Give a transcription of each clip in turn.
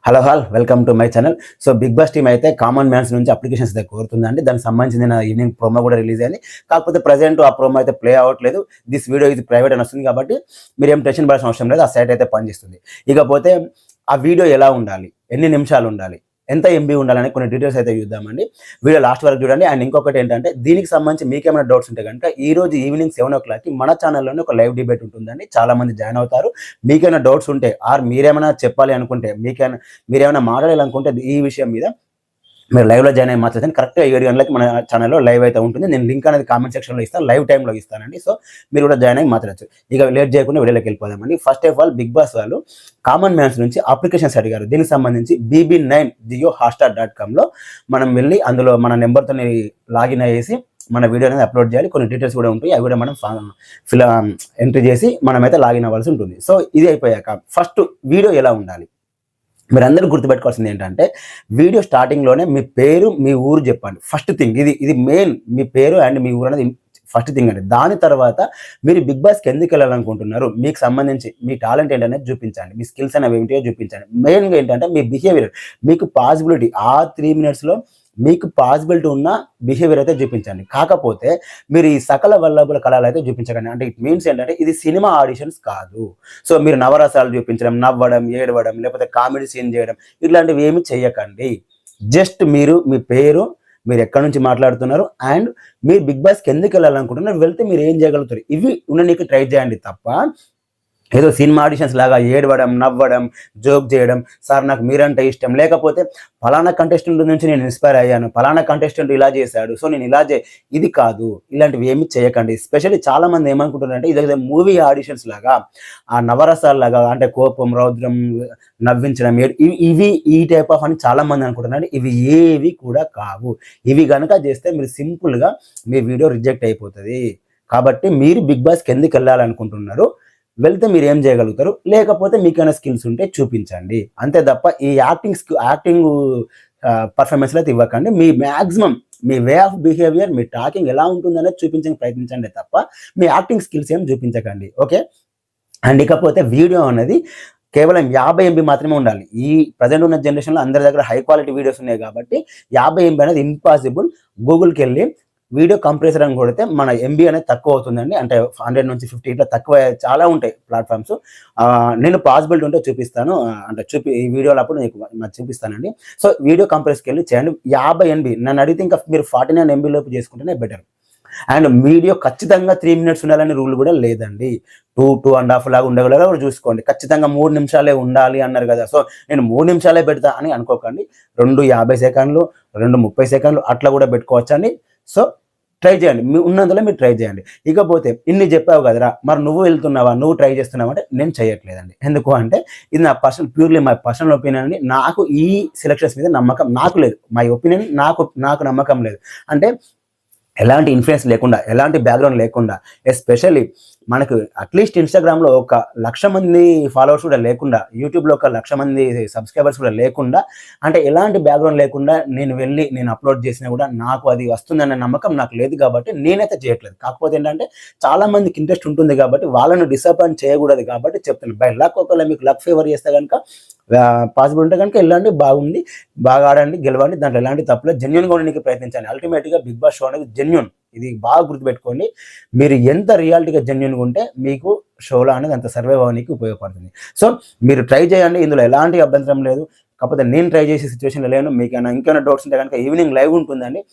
Hello welcome to my channel. So Bigg Boss team అయితే common mans నుంచి applications అయితే కోరుతుందండి. దానికి సంబంధించిన ఈవినింగ్ ప్రోమో కూడా రిలీజ్ అయింది. కాకపోతే ప్రజెంట్ ఆ ప్రోమో అయితే ప్లే అవ్వట్లేదు. దిస్ వీడియో ఇది ప్రైవేట్ అని వస్తుంది కాబట్టి మీరు ఏం టెన్షన్ పడాల్సిన అవసరం లేదు. ఆ సైట్ అయితే పనిచేస్తుంది. ఇకపోతే ఆ వీడియో ఎలా ఉండాలి, ఎన్ని నిమిషాలు ఉండాలి, ఎంత ఎంబీ ఉండాలని కొన్ని డీటెయిల్స్ అయితే చూద్దామండి. వీడియో లాస్ట్ వరకు చూడండి. అండ్ ఇంకొకటి ఏంటంటే దీనికి సంబంధించి మీకేమైనా డౌట్స్ ఉంటే కనుక ఈ రోజు ఈవినింగ్ 7 o'clockకి మన ఛానల్లోనే ఒక లైవ్ డిబేట్ ఉంటుందండి. చాలా మంది జాయిన్ అవుతారు. మీకేమైనా డౌట్స్ ఉంటే మీరేమైనా చెప్పాలి అనుకుంటే, మీరేమైనా మాట్లాడాలనుకుంటే ఈ విషయం మీద మీరు లైవ్లో జాయిన్ అయ్యి మాట్లాడతాను. కరెక్ట్గా 7 గంటలకి మన ఛానల్లో లైవ్ అయితే ఉంటుంది. నేను లింక్ అనేది కామెంట్ సెక్షన్లో ఇస్తాను, లైవ్ టైంలో ఇస్తానండి. సో మీరు కూడా జాయిన్ అయ్యి మాట్లాడచ్చు. ఇక లేట్ చేయకుండా వీడియోలోకి వెళ్ళిపోదామండి. First of all Bigg Boss వాళ్ళు కామన్ మ్యాన్స్ నుంచి అప్లికేషన్స్ అడిగారు. దీనికి సంబంధించి BB9 JioHotstar.comలో మనం వెళ్ళి అందులో మన నెంబర్తో లాగిన్ అయ్యేసి మన వీడియో అనేది అప్లోడ్ చేయాలి. కొన్ని డీటెయిల్స్ కూడా ఉంటాయి, అవి కూడా మనం ఎంట్రీ చేసి మనమైతే లాగిన్ అవ్వాల్సి ఉంటుంది. సో ఇది అయిపోయాక ఫస్ట్ వీడియో ఎలా ఉండాలి, మీరందరూ గుర్తుపెట్టుకోవాల్సింది ఏంటంటే వీడియో స్టార్టింగ్లోనే మీ పేరు, మీ ఊరు చెప్పండి. ఫస్ట్ థింగ్ ఇది మెయిన్. మీ పేరు అండ్ మీ ఊరు అనేది ఫస్ట్ థింగ్ అండి. దాని తర్వాత మీరు బిగ్ బాస్కి ఎందుకు వెళ్ళాలనుకుంటున్నారు, మీకు సంబంధించి మీ టాలెంట్ ఏంటనేది చూపించండి, మీ స్కిల్స్ అనేవి ఏమిటో చూపించండి. మెయిన్గా ఏంటంటే మీ బిహేవియర్, మీకు పాసిబిలిటీ ఆ 3 minutesలో మీకు పాసిబిలిటీ ఉన్న బిహేవియర్ అయితే చూపించండి. కాకపోతే మీరు ఈ సకల వల్లభుల కళలు అయితే చూపించకండి. అంటే ఇట్ మీన్స్ ఏంటంటే ఇది సినిమా ఆడిషన్స్ కాదు. సో మీరు నవరసాలు చూపించడం, నవ్వడం, ఏడవడం, లేకపోతే కామెడీ సీన్ చేయడం ఇట్లాంటివి ఏమి చేయకండి. జస్ట్ మీ పేరు, మీరు ఎక్కడి నుంచి మాట్లాడుతున్నారు అండ్ మీరు బిగ్ బాస్కి ఎందుకు వెళ్ళాలనుకుంటున్నారు, వెళ్తే మీరు ఏం చేయగలుగుతారు, ఇవి ఉండనీకి ట్రై చేయండి. తప్ప ఏదో సినిమా ఆడిషన్స్ లాగా ఏడవడం, నవ్వడం, జోక్ చేయడం, సార్ నాకు మీరంటే ఇష్టం, లేకపోతే ఫలానా కంటెస్టెంట్ నుంచి నేను ఇన్స్పైర్ అయ్యాను, ఫలానా కంటెస్టెంట్ ఇలా చేశాడు సో నేను ఇలా ఇది కాదు. ఇలాంటివి ఏమి చేయకండి. స్పెషల్లీ చాలా మంది ఏమనుకుంటున్నారంటే ఇది మూవీ ఆడిషన్స్ లాగా, ఆ నవరసాల లాగా, అంటే కోపం, రౌద్రం, నవ్వించడం, ఇవి ఈ టైప్ ఆఫ్ అని చాలా మంది అనుకుంటున్నారు. ఇవి ఏవి కూడా కావు. ఇవి కనుక చేస్తే మీరు సింపుల్గా మీ వీడియో రిజెక్ట్ అయిపోతుంది. కాబట్టి మీరు బిగ్ బాస్కి ఎందుకు వెళ్ళాలనుకుంటున్నారు, వెళ్తే మీరు ఏం చేయగలుగుతారు, లేకపోతే మీకైనా స్కిల్స్ ఉంటే చూపించండి. అంతే తప్ప ఈ యాక్టింగ్ పర్ఫార్మెన్స్లో అయితే ఇవ్వకండి. మీ మ్యాక్సిమం మీ వే ఆఫ్ బిహేవియర్, మీ టాకింగ్ ఎలా ఉంటుందనేది చూపించడానికి ప్రయత్నించండి తప్ప మీ యాక్టింగ్ స్కిల్స్ ఏం చూపించకండి. ఓకే. అండ్ ఇకపోతే వీడియో అనేది కేవలం 50 MB మాత్రమే ఉండాలి. ఈ ప్రజెంట్ ఉన్న జనరేషన్లో అందరి దగ్గర హై క్వాలిటీ వీడియోస్ ఉన్నాయి కాబట్టి 50 MB అనేది ఇంపాసిబుల్. గూగుల్కి వెళ్ళి వీడియో కంప్రెసర్ అని కొడితే మన ఎంబీ అనేది తక్కువ అవుతుందండి. అంటే 100 నుంచి 50 ఇట్లా తక్కువ చాలా ఉంటాయి ప్లాట్ఫామ్స్. నేను పాసిబిలిటీ ఉంటే చూపిస్తాను, అంటే ఈ వీడియోలో అప్పుడు మీకు చూపిస్తానండి. సో వీడియో కంప్రెస్కి వెళ్ళి చేయండి. 50 MB నన్ను అడిగితే ఇంకా మీరు 49 MB లోపు చేసుకుంటేనే బెటర్. అండ్ వీడియో ఖచ్చితంగా 3 minutes ఉండాలని రూల్ కూడా లేదండి. 2.5 లాగా ఉండగలరా కూడా చూసుకోండి. ఖచ్చితంగా 3 నిమిషాలే ఉండాలి అన్నారు కదా, సో నేను 3 నిమిషాలే పెడతా అని అనుకోకండి. 2:50 సెకండ్లు, 2:30 సెకండ్లు అట్లా కూడా పెట్టుకోవచ్చండి. సో ట్రై చేయండి, మీ ఉన్నందులో మీరు ట్రై చేయండి. ఇకపోతే ఇన్ని చెప్పావు కదరా, మరి నువ్వు వెళ్తున్నావా, నువ్వు ట్రై చేస్తున్నావు అంటే నేను చేయట్లేదండి. ఎందుకు అంటే ఇది నా ప్యూర్లీ మై పర్సనల్ ఒపీనియన్ అండి. నాకు ఈ సెలక్షన్స్ మీద నమ్మకం నాకు లేదు. మై ఒపీనియన్, నాకు నమ్మకం లేదు. అంటే ఎలాంటి ఇన్ఫ్లుయెన్స్ లేకుండా, ఎలాంటి బ్యాక్గ్రౌండ్ లేకుండా, ఎస్పెషల్లీ మనకు అట్లీస్ట్ ఇన్స్టాగ్రామ్లో 1,00,000 మంది ఫాలోవర్స్ కూడా లేకుండా, యూట్యూబ్లో 1,00,000 మంది సబ్స్క్రైబర్స్ కూడా లేకుండా, అంటే ఎలాంటి బ్యాక్గ్రౌండ్ లేకుండా నేను అప్లోడ్ చేసినా కూడా నాకు అది వస్తుందనే నమ్మకం నాకు లేదు కాబట్టి నేనైతే చేయట్లేదు. కాకపోతే ఏంటంటే చాలా మందికి ఇంట్రెస్ట్ ఉంటుంది కాబట్టి వాళ్ళను డిసప్పాయింట్ చేయకూడదు కాబట్టి చెప్తున్నాను. బై లక్ ఒకవేళ మీకు లక్ ఫేవర్ చేస్తే కనుక పాసిబుల్ ఉంటే కనుక వెళ్ళండి, బాగుంది, బాగా ఆడండి, గెలవండి, దాంట్లో ఎలాంటి తప్పులేదు. జెన్యున్గా ఉండడానికి ప్రయత్నించండి. అల్టిమేట్గా బిగ్ బాస్ షో అనేది జెన్యున్. ఇది బాగా గుర్తుపెట్టుకోండి. మీరు ఎంత రియాలిటీగా జెన్యున్గా ఉంటే మీకు షోలో అనేది అంత సర్వైవ్ అవ్వడానికి ఉపయోగపడుతుంది. సో మీరు ట్రై చేయండి, ఇందులో ఎలాంటి అభ్యంతరం లేదు. కాకపోతే నేను ట్రై చేసే సిచ్యువేషన్లో లేను. మీకు ఇంకేమైనా డౌట్స్ ఉంటే కనుక ఈవినింగ్ లైవ్ ఉంటుందండి,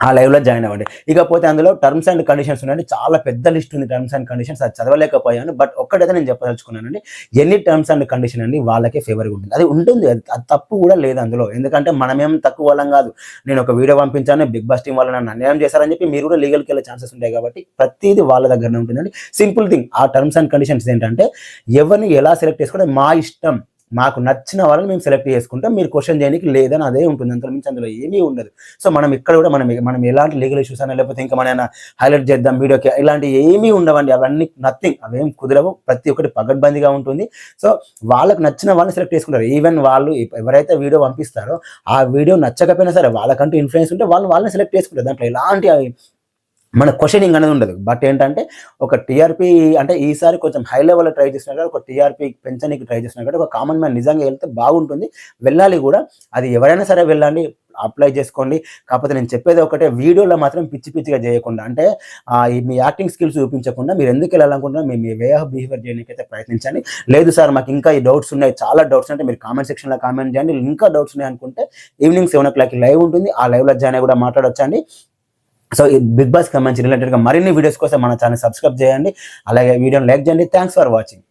ఆ లైవ్లో జాయిన్ అవ్వండి. ఇకపోతే అందులో టర్మ్స్ అండ్ కండిషన్స్ ఉన్నాయండి. చాలా పెద్ద లిస్ట్ ఉంది టర్మ్స్ అండ్ కండిషన్స్, అది చదవలేకపోయాను. బట్ ఒక్కటైతే నేను చెప్పదలుచుకున్నానండి, ఎన్ని టర్మ్స్ అండ్ కండిషన్ అండి వాళ్ళకే ఫేవర్గా ఉంటుంది. అది ఉంటుంది, అది తప్పు కూడా లేదు అందులో. ఎందుకంటే మనమేం తక్కువ వాళ్ళం కాదు. నేను ఒక వీడియో పంపించాను, బిగ్ బాస్ టీం వాళ్ళు నన్ను అన్యాయం చేశారని చెప్పి మీరు కూడా లీగల్కి వెళ్ళే ఛాన్సెస్ ఉంటాయి కాబట్టి ప్రతిదీ వాళ్ళ దగ్గరనే ఉంటుందండి. సింపుల్ థింగ్, ఆ టర్మ్స్ అండ్ కండిషన్స్ ఏంటంటే ఎవరిని ఎలా సెలెక్ట్ చేసుకోవడం మా ఇష్టం, మాకు నచ్చిన వాళ్ళని మేము సెలెక్ట్ చేసుకుంటాం, మీరు క్వశ్చన్ చేయడానికి లేదని అదే ఉంటుంది. అంతలో మించి అందులో ఏమీ ఉండదు. సో మనం ఇక్కడ కూడా మనం ఎలాంటి లీగల్ ఇష్యూస్ అయినా లేకపోతే ఇంకా మన హైలైట్ చేద్దాం వీడియోకి, ఇలాంటి ఏమీ ఉండవండి. అవన్నీ నథింగ్, అవేం కుదరవు. ప్రతి ఒక్కటి పగడ్బందీగా ఉంటుంది. సో వాళ్ళకి నచ్చిన వాళ్ళని సెలెక్ట్ చేసుకుంటారు. ఈవెన్ వాళ్ళు ఎవరైతే వీడియో పంపిస్తారో ఆ వీడియో నచ్చకపోయినా సరే వాళ్ళకంటూ ఇన్ఫ్లుయెన్స్ ఉంటే వాళ్ళని సెలెక్ట్ చేసుకుంటారు. దాంట్లో ఎలాంటి మన క్వశ్చనింగ్ అనేది ఉండదు. బట్ ఏంటంటే ఒక టీఆర్పీ అంటే ఈసారి కొంచెం హై లెవెల్‌లో ట్రై చేసినా కూడా ఒక టీఆర్పీ పెంచనీకి ట్రై చేసినా కూడా ఒక కామన్ మ్యాన్ నిజంగా వెళ్తే బాగుంటుంది. వెళ్ళాలి కూడా. అది ఎవరైనా సరే వెళ్ళండి. అప్లై చేసుకోండి. కాకపోతే నేను చెప్పేది ఒకటే, వీడియోలో మాత్రం పిచ్చి పిచ్చిగా చేయకుండా, అంటే మీ యాక్టింగ్ స్కిల్స్ చూపించకుండా మీరు ఎందుకు వెళ్ళాలనుకుంటున్నా మీ వే ఆఫ్ బిహేవియర్ చేయడానికైతే ప్రయత్నించండి. లేదు సార్ మాకు ఇంకా ఈ డౌట్స్ ఉన్నాయి, చాలా డౌట్స్ అంటే మీరు కామెంట్ సెక్షన్‌లో కామెంట్ చేయండి. ఇంకా డౌట్స్ ఉన్నాయి అనుకుంటే ఈవినింగ్ 7:00 లైవ్ ఉంటుంది. ఆ లైవ్‌లో జాయిన్ అయ్యి కూడా మాట్లాడొచ్చండి. సో ఈ బిగ్ బాస్‌కి సంబంధించి రిలేటెడ్‌గా మరిన్ని వీడియోస్ కోసం మన ఛానెల్ సబ్స్క్రైబ్ చేయండి. అలాగే వీడియోని లైక్ చేయండి. Thanks for watching.